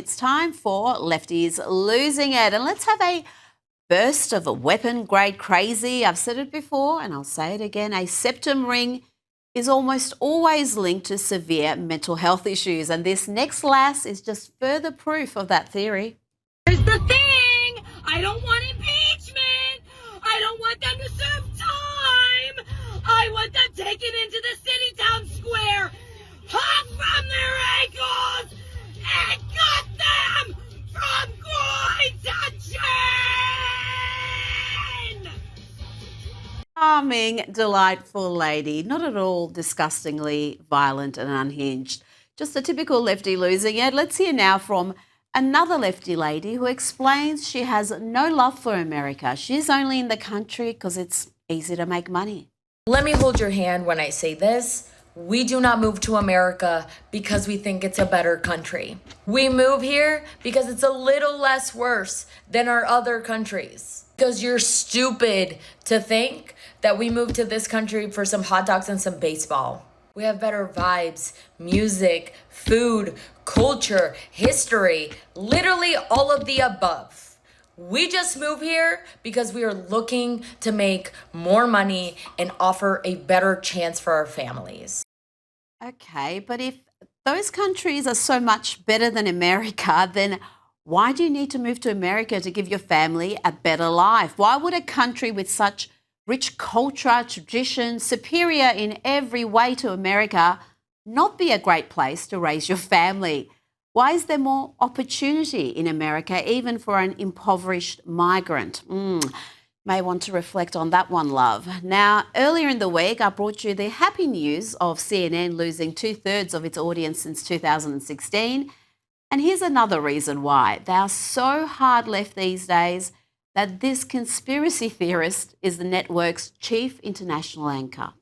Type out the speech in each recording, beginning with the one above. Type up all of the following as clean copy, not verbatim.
It's time for Lefties Losing It. And let's have a burst of a weapon-grade crazy. I've said it before and I'll say it again. A septum ring is almost always linked to severe mental health issues. And this next lass is just further proof of that theory. Here's the thing. I don't want impeachment. I don't want them to serve time. I want them taken into the city town square, hung from their ankles, and cut them from groin to chin. Charming, delightful lady, not at all disgustingly violent and unhinged. Just a typical lefty losing it. Let's hear now from another lefty lady who explains she has no love for America. She's only in the country because it's easy to make money. Let me hold your hand when I say this. We do not move to America because we think it's a better country. We move here because it's a little less worse than our other countries. Because you're stupid to think that we moved to this country for some hot dogs and some baseball. We have better vibes, music, food, culture, history, literally all of the above. We just move here because we are looking to make more money and offer a better chance for our families. Okay, but if those countries are so much better than America, then why do you need to move to America to give your family a better life? Why would a country with such rich culture, tradition, superior in every way to America, not be a great place to raise your family? Why is there more opportunity in America, even for an impoverished migrant? May want to reflect on that one, love. Now, earlier in the week, I brought you the happy news of CNN losing 2/3 of its audience since 2016. And here's another reason why. They are so hard left these days that this conspiracy theorist is the network's chief international anchor.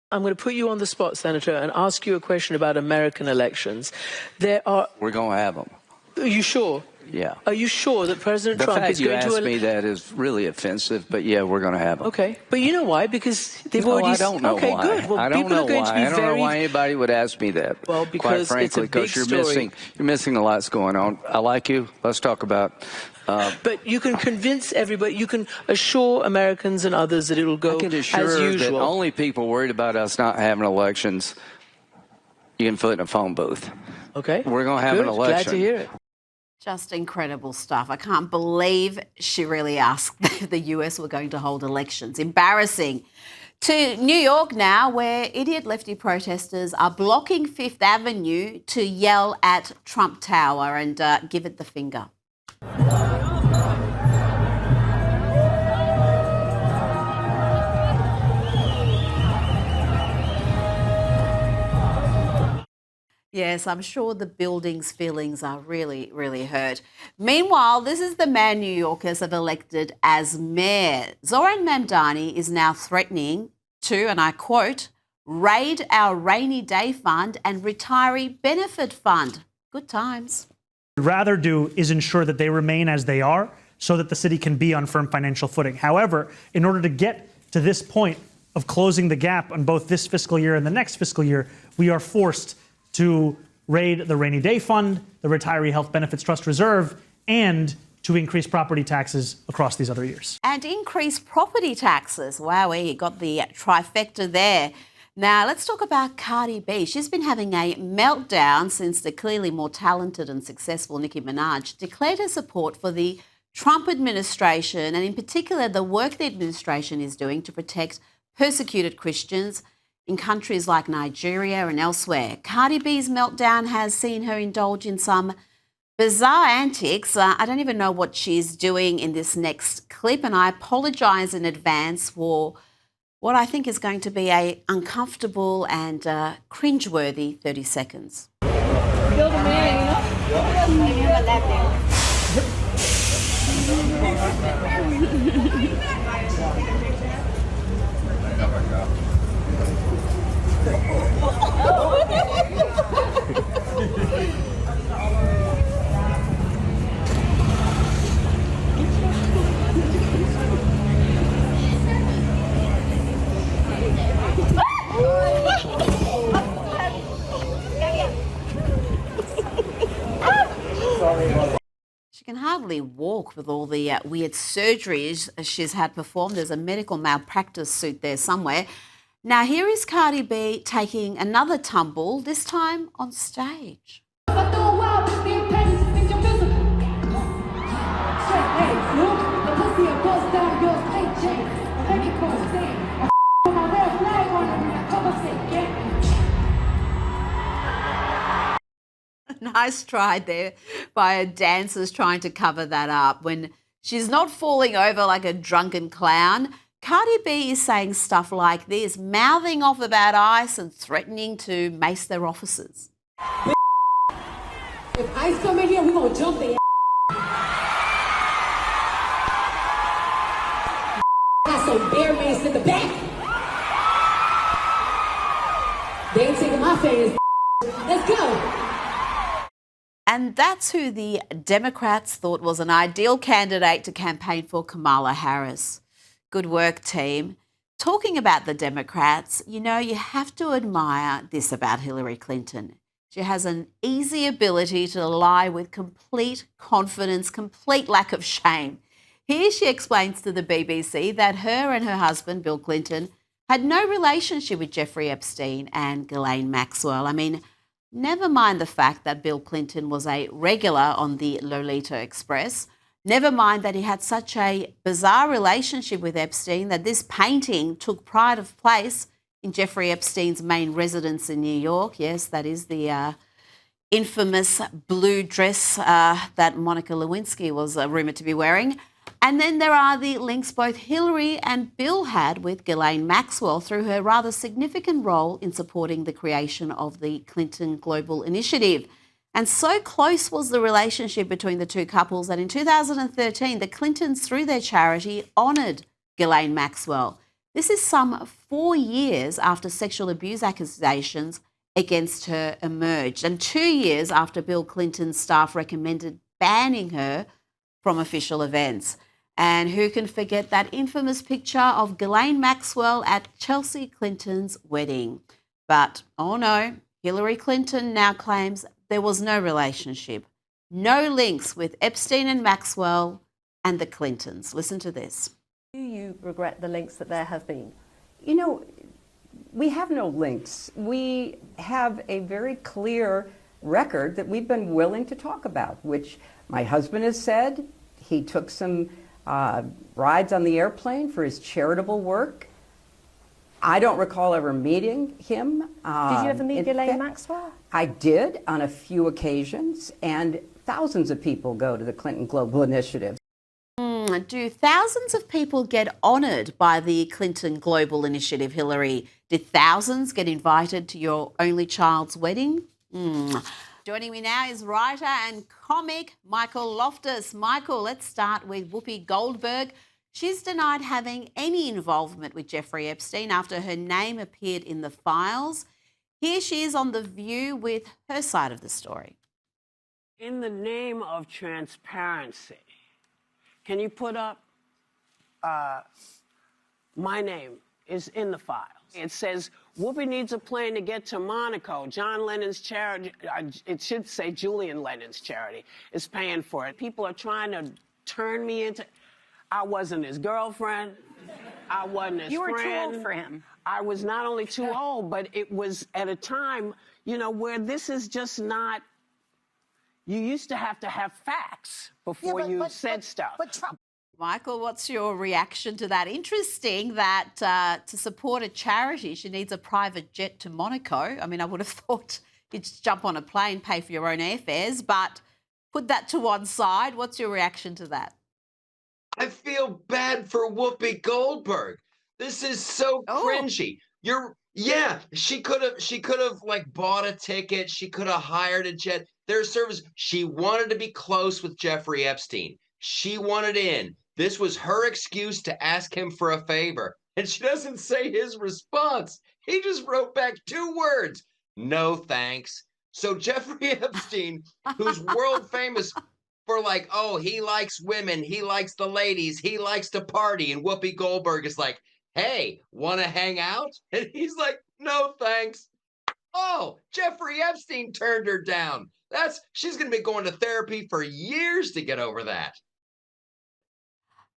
I'm going to put you on the spot, Senator, and ask you a question about American elections. We're going to have them. Are you sure? Yeah. Are you sure that President Trump is going to... The fact you asked me that is really offensive, but yeah, we're going to have them. Okay. But you know why? Because they've already... I don't know why. Okay, good. Well, I don't know why. I don't know why anybody would ask me that. Well, because quite frankly, it's a big story. You're missing a lot's going on. I like you. Let's talk about... but you can convince everybody, you can assure Americans and others that it will go I can assure as usual. That only people worried about us not having elections, you can put in a phone booth. Okay. We're going to have an election. Glad to hear it. Just incredible stuff. I can't believe she really asked if the US were going to hold elections. Embarrassing. To New York now, where idiot lefty protesters are blocking Fifth Avenue to yell at Trump Tower and give it the finger. Yes, I'm sure the building's feelings are really, really hurt. Meanwhile, this is the man New Yorkers have elected as mayor. Zoran Mamdani is now threatening to, and I quote, raid our rainy day fund and retiree benefit fund. Good times. What we'd rather do is ensure that they remain as they are so that the city can be on firm financial footing. However, in order to get to this point of closing the gap on both this fiscal year and the next fiscal year, we are forced to raid the rainy day fund, the retiree health benefits trust reserve, and to increase property taxes across these other years. And increase property taxes. Wow, you got the trifecta there. Now, let's talk about Cardi B. She's been having a meltdown since the clearly more talented and successful Nicki Minaj declared her support for the Trump administration, and in particular the work the administration is doing to protect persecuted Christians in countries like Nigeria and elsewhere. Cardi B's meltdown has seen her indulge in some bizarre antics. I don't even know what she's doing in this next clip, and I apologise in advance for what I think is going to be a uncomfortable and cringeworthy 30 seconds. You're the man, you know? She can hardly walk with all the weird surgeries she's had performed. There's a medical malpractice suit there somewhere. Now, here is Cardi B taking another tumble, this time on stage. Nice try there by her dancers trying to cover that up. When she's not falling over like a drunken clown, Cardi B is saying stuff like this, mouthing off about ICE and threatening to mace their officers. If ICE come in here, we're going to jump their got some bear mace in the back. They ain't taking my fans. Let's go. And that's who the Democrats thought was an ideal candidate to campaign for Kamala Harris. Good work, team. Talking about the Democrats, you know, you have to admire this about Hillary Clinton. She has an easy ability to lie with complete confidence, complete lack of shame. Here she explains to the BBC that her and her husband, Bill Clinton, had no relationship with Jeffrey Epstein and Ghislaine Maxwell. I mean, never mind the fact that Bill Clinton was a regular on the Lolita Express. Never mind that he had such a bizarre relationship with Epstein that this painting took pride of place in Jeffrey Epstein's main residence in New York. Yes, that is the infamous blue dress that Monica Lewinsky was rumoured to be wearing. And then there are the links both Hillary and Bill had with Ghislaine Maxwell through her rather significant role in supporting the creation of the Clinton Global Initiative. And so close was the relationship between the two couples that in 2013, the Clintons, through their charity, honoured Ghislaine Maxwell. This is some 4 years after sexual abuse accusations against her emerged, and 2 years after Bill Clinton's staff recommended banning her from official events. And who can forget that infamous picture of Ghislaine Maxwell at Chelsea Clinton's wedding? But, oh no, Hillary Clinton now claims there was no relationship, no links with Epstein and Maxwell and the Clintons. Listen to this. Do you regret the links that there have been? You know, we have no links. We have a very clear record that we've been willing to talk about, which my husband has said. He took some rides on the airplane for his charitable work. I don't recall ever meeting him. Did you ever meet Ghislaine Maxwell? I did on a few occasions, and thousands of people go to the Clinton Global Initiative. Do thousands of people get honoured by the Clinton Global Initiative, Hillary? Did thousands get invited to your only child's wedding? Joining me now is writer and comic Michael Loftus. Michael, let's start with Whoopi Goldberg. She's denied having any involvement with Jeffrey Epstein after her name appeared in the files. Here she is on The View with her side of the story. In the name of transparency, can you put up my name is in the files. It says, Whoopi needs a plane to get to Monaco. John Lennon's charity, it should say Julian Lennon's charity, is paying for it. People are trying to turn me into, I wasn't his girlfriend. I wasn't his friend. You were too old for him. I was not only too old, but it was at a time, you know, where this is just not, you used to have facts before you said stuff. Michael, what's your reaction to that? Interesting that to support a charity, she needs a private jet to Monaco. I mean, I would have thought you'd just jump on a plane, pay for your own airfares, but put that to one side. What's your reaction to that? I feel bad for Whoopi Goldberg. This is so cringy. She could have like bought a ticket. She could have hired a jet. Their service. She wanted to be close with Jeffrey Epstein. She wanted in. This was her excuse to ask him for a favor. And she doesn't say his response. He just wrote back 2 words. No thanks. So Jeffrey Epstein, who's world famous for like, oh, he likes women, he likes the ladies, he likes to party. And Whoopi Goldberg is like, hey, want to hang out? And he's like, no thanks. Oh, Jeffrey Epstein turned her down. She's going to be going to therapy for years to get over that.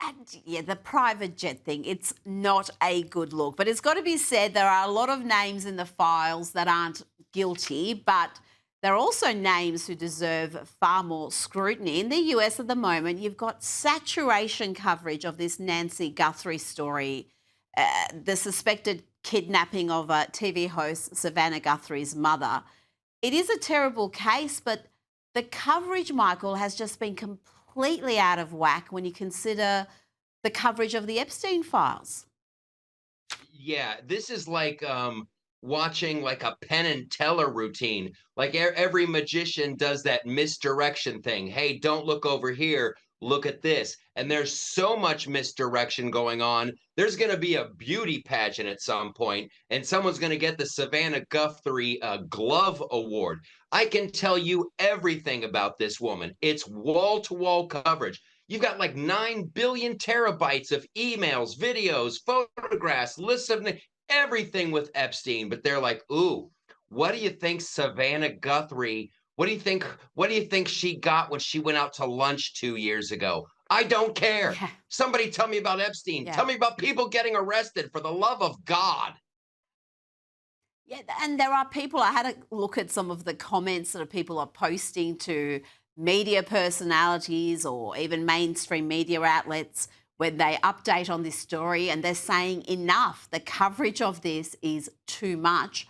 And yeah, the private jet thing, it's not a good look. But it's got to be said, there are a lot of names in the files that aren't guilty, but there are also names who deserve far more scrutiny. In the US at the moment, you've got saturation coverage of this Nancy Guthrie story, the suspected kidnapping of TV host Savannah Guthrie's mother. It is a terrible case, but the coverage, Michael, has just been completely out of whack when you consider the coverage of the Epstein files. Yeah, this is like watching like a Penn and Teller routine. Like every magician does that misdirection thing. Hey, don't look over here. Look at this. And there's so much misdirection going on. There's going to be a beauty pageant at some point, and someone's going to get the Savannah Guthrie Glove Award. I can tell you everything about this woman. It's wall-to-wall coverage. You've got like 9 billion terabytes of emails, videos, photographs, lists of everything with Epstein. But they're like, ooh, what do you think Savannah Guthrie, what do you think she got when she went out to lunch 2 years ago? I don't care. Yeah. Somebody tell me about Epstein. Yeah. Tell me about people getting arrested, for the love of God. Yeah, and there are people, I had a look at some of the comments that people are posting to media personalities or even mainstream media outlets when they update on this story, and they're saying enough. The coverage of this is too much.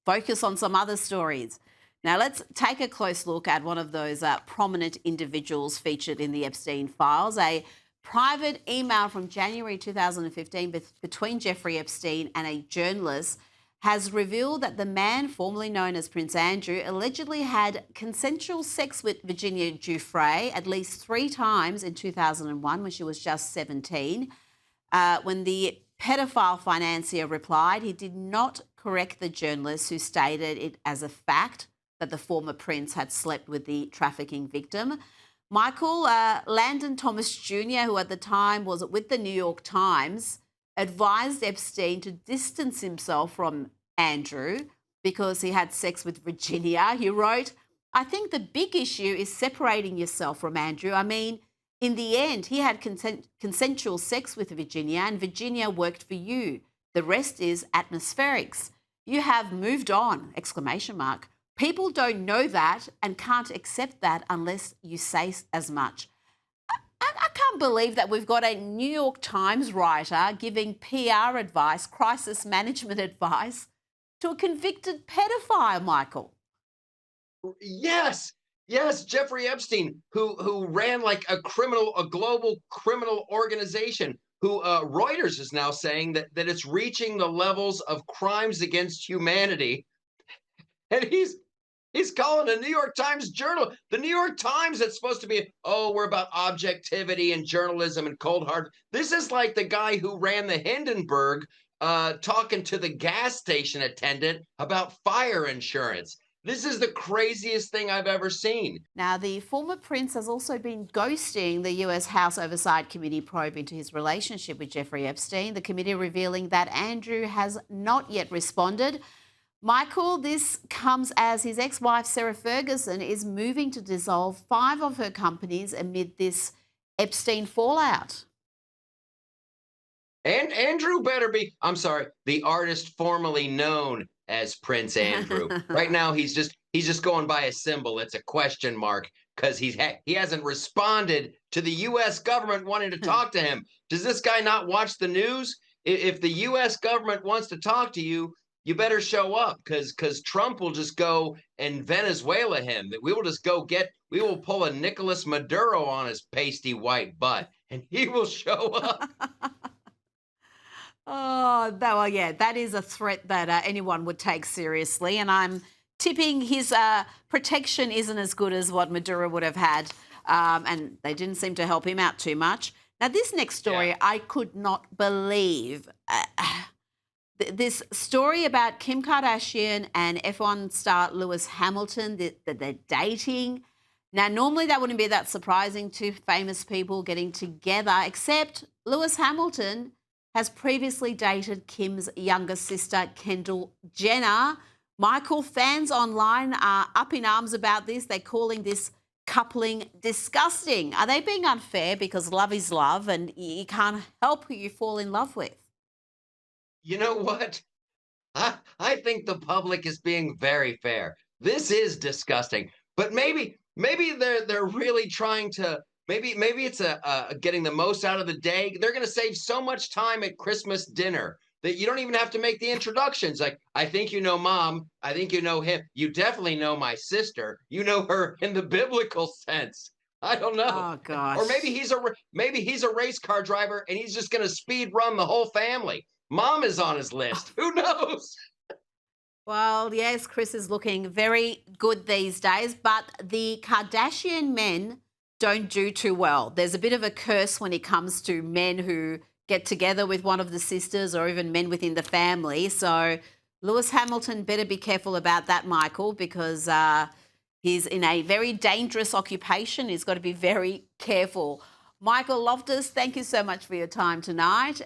Focus on some other stories. Now, let's take a close look at one of those prominent individuals featured in the Epstein files. A private email from January 2015 between Jeffrey Epstein and a journalist has revealed that the man formerly known as Prince Andrew allegedly had consensual sex with Virginia Giuffre at least 3 times in 2001 when she was just 17. When the pedophile financier replied, he did not correct the journalist who stated it as a fact that the former prince had slept with the trafficking victim. Michael Landon Thomas Jr., who at the time was with the New York Times, advised Epstein to distance himself from Andrew because he had sex with Virginia. He wrote, I think the big issue is separating yourself from Andrew. I mean, in the end, he had consensual sex with Virginia and Virginia worked for you. The rest is atmospherics. You have moved on, exclamation mark. People don't know that and can't accept that unless you say as much. I can't believe that we've got a New York Times writer giving PR advice, crisis management advice to a convicted pedophile, Michael. Yes, Jeffrey Epstein, who ran like a global criminal organization, who Reuters is now saying that it's reaching the levels of crimes against humanity. And he's calling a New York Times journal. The New York Times, that's supposed to be, we're about objectivity and journalism and cold hard. This is like the guy who ran the Hindenburg talking to the gas station attendant about fire insurance. This is the craziest thing I've ever seen. Now, the former prince has also been ghosting the US House Oversight Committee probe into his relationship with Jeffrey Epstein, the committee revealing that Andrew has not yet responded. Michael, this comes as his ex-wife Sarah Ferguson is moving to dissolve 5 of her companies amid this Epstein fallout. And Andrew better be, the artist formerly known as Prince Andrew. Right now, he's just going by a symbol. It's a question mark because he hasn't responded to the U.S. government wanting to talk to him. Does this guy not watch the news? If the U.S. government wants to talk to you, you better show up because Trump will just go and Venezuela him. We will pull a Nicolas Maduro on his pasty white butt and he will show up. That is a threat that anyone would take seriously. And I'm tipping his protection isn't as good as what Maduro would have had. And they didn't seem to help him out too much. Now, this next story, I could not believe. This story about Kim Kardashian and F1 star Lewis Hamilton, that they're dating. Now, normally that wouldn't be that surprising, 2 famous people getting together, except Lewis Hamilton has previously dated Kim's younger sister, Kendall Jenner, Michael, fans online are up in arms about this. They're calling this coupling disgusting. Are they being unfair because love is love and you can't help who you fall in love with? You know what? I think the public is being very fair. This is disgusting, but maybe they're really trying to maybe it's a getting the most out of the day. They're going to save so much time at Christmas dinner that you don't even have to make the introductions. Like, I think you know mom, I think you know him. You definitely know my sister. You know her in the biblical sense. I don't know. Oh gosh. Or maybe he's a race car driver and he's just going to speed run the whole family. Mom is on his list. Who knows? Well, yes, Chris is looking very good these days, but the Kardashian men don't do too well. There's a bit of a curse when it comes to men who get together with one of the sisters or even men within the family. So Lewis Hamilton better be careful about that, Michael, because he's in a very dangerous occupation. He's got to be very careful. Michael Loftus, thank you so much for your time tonight.